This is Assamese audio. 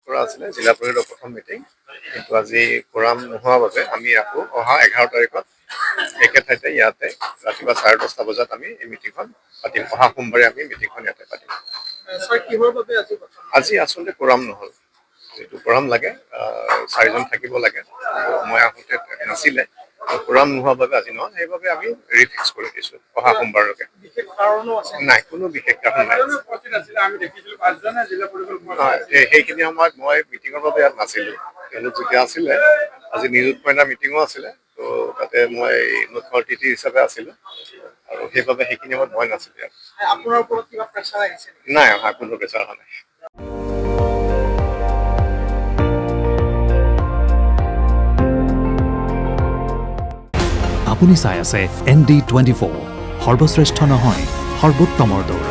কৰা আছিলে জিলা পৰিষদৰ প্ৰথম মিটিং, কিন্তু আজি কোৰাম নোহোৱাৰ বাবে আমি আকৌ অহা 11 তাৰিখত একে ঠাইতে ইয়াতে ৰাতিপুৱা 10:30 বজাত আমি এই মিটিংখন পাতিম। অহা সোমবাৰে আমি মিটিংখন ইয়াতে পাতিম। আজি আচলতে কোৰাম নহ'ল, যিটো কোৰাম লাগে 4জন থাকিব লাগে, মই আহোঁতে নাছিলে, কোৰাম নোহোৱাৰ বাবে আজি নহ'ল, সেইবাবে আমি ৰিফিক্স কৰি দিছোঁ অহা সোমবাৰলৈকে। নাই, কোনো বিশেষ কাৰণ নাই। সেইখিনি সময়ত মই মিটিঙৰ বাবে ইয়াত নাছিলোঁ। তেওঁলোক যেতিয়া আছিলে, আজি নিযুত মইনা মিটিঙো আছিলে, ত' তাতে মই মুখ্য অতিথি হিচাপে আছিলোঁ আৰু সেইবাবে সেইখিনি সময়ত মই নাছিলোঁ ইয়াত। নাই, অহা কোনো প্ৰেচাৰ অহা নাই। আপুনি চাই আছে ND24, সৰ্বশ্ৰেষ্ঠ নহয় সৰ্বোত্তমৰ দৌৰ।